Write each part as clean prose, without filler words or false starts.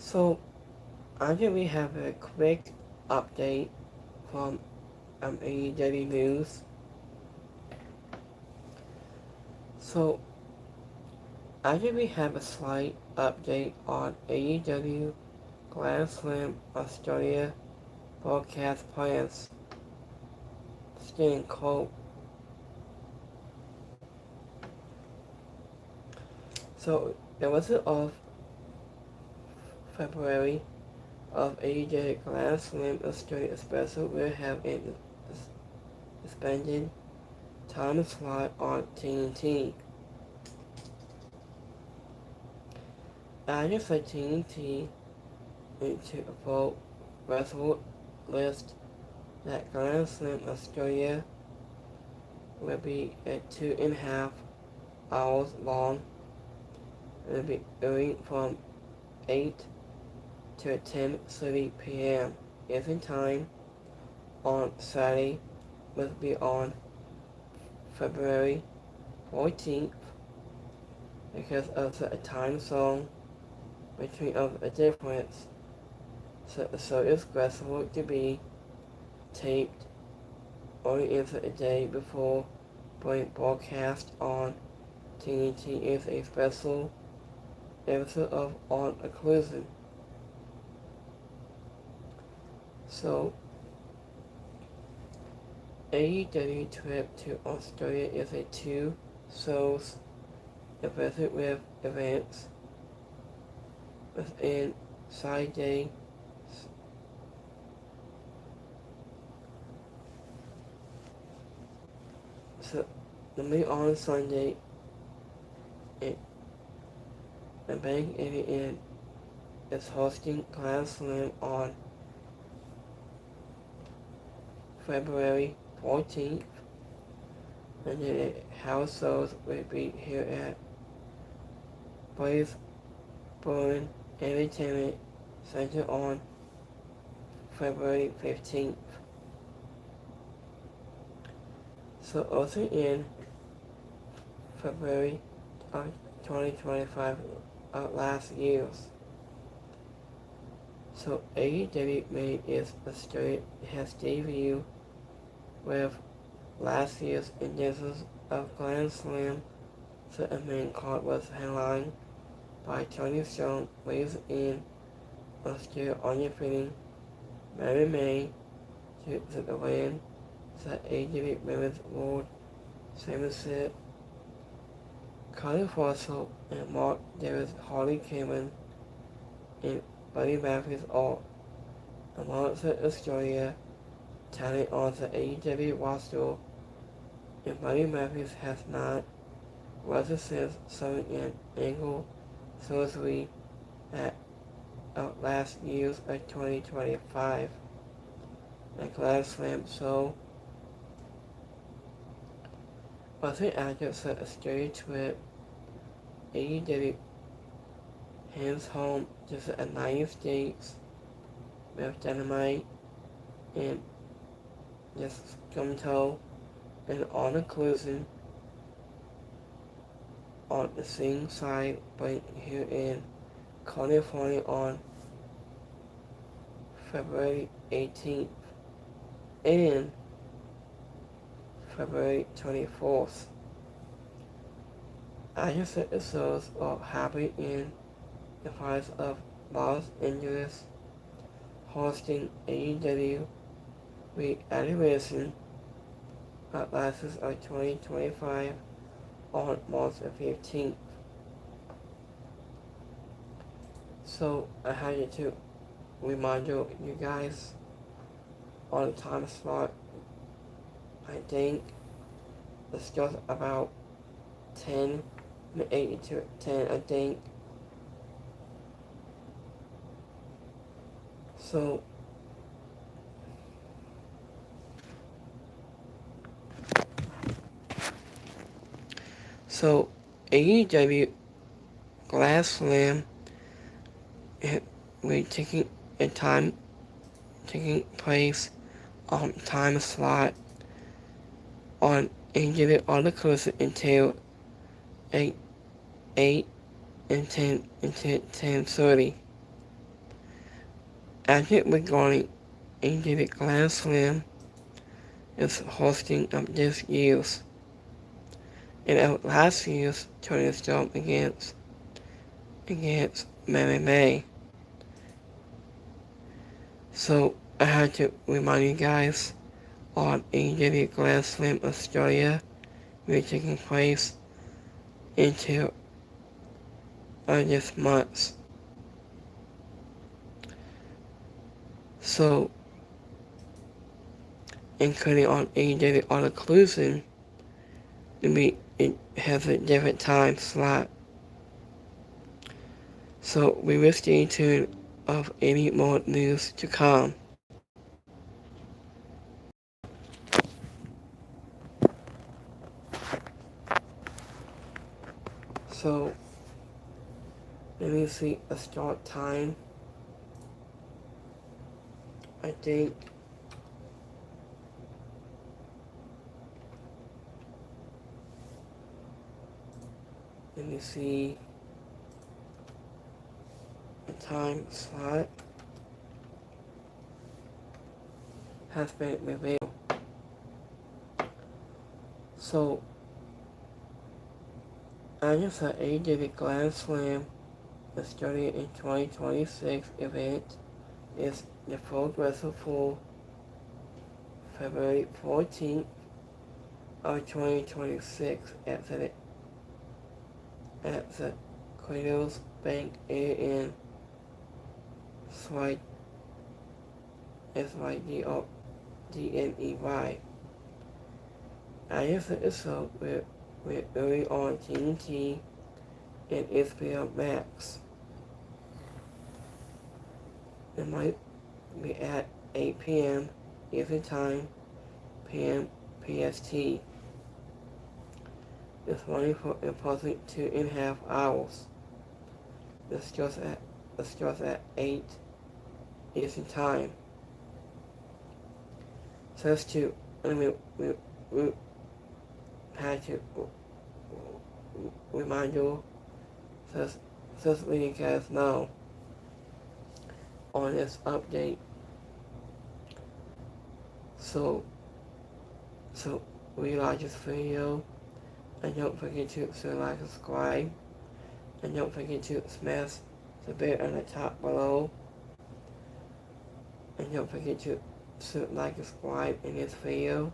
So, after we have a quick update from AEW News. So, after we have a slight update on AEW Grand Slam Australia broadcast plans. Staying cold. So, the rest of February of AEW Grand Slam Australia Special will have an expanded time slot on TNT. Added for TNT into a full wrestle list that Grand Slam Australia will be at 2.5 hours long. It will be airing from 8 to 10:30 p.m. Eastern Time on Saturday will be on February 14th because of the time zone between of a difference. So it's scheduled to be taped only into a day before being broadcast on TNT is a special episode of On Occlusion. So, AEW trip to Australia is a 2 shows event with events within side day. So, the meet on Sunday, the bank area is hosting Grand Slam on February 14th, and the house shows will be here at Brisbane Entertainment Center on February 15th. So also in February of 2025 last year's. So AEW made its has debuted with last year's edition of Grand Slam. So the main card was headlined by Tony Storm, lives in Australia on your fitting Mary May to the win. The AEW Women's World Championship. Carly Fossil and Mark Davis, Harley Cameron, and Buddy Matthews are amongst Australia talent on the AEW roster, and Buddy Matthews has not wrestled since suffering an ankle surgery at last year's 2025 at Grand Slam show. Also after the Australia trip, AEW hands home to the United States with Dynamite and just Scumto and On Occlusion on the same side, but here in California on February 18th and February 24th. Actors episodes are happening in the parts of Los Angeles, hosting AEW re-animation at last of 2025 on March 15th. So I had to remind you guys on the time slot. I think it's just about 10, 8 to 10, I think. So AEW Glass Slam will taking place on time slot on AEW articles until 8 and 10 and 10:30. After regarding AEW Grand Slam is hosting of this year's and of last year's Tony Storm against MMA. So I had to remind you guys on AEW Grand Slam Australia will be taking place into this month. So including on AEW All Inclusion, it has a different time slot. So we will stay tuned of any more news to come. So let me see a start time. I think let me see the time slot has been revealed. So as an AEW Grand Slam Australia in 2026 event is the Full Wrestle for February 14th of 2026 at the Cradles Bank in SYDNEY. I guess it is so with early on TNT and HBO Max. It might be at 8 p.m. Eastern Time, p.m. PST. It's running for approximately 2.5 hours. It starts at 8 Eastern Time. So that's to, we had to remind you, just let you guys know on this update. So we like this video, and don't forget to like and subscribe, and don't forget to smash the bell on the top below, and don't forget to like and subscribe in this video.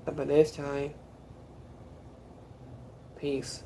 But by this time, peace.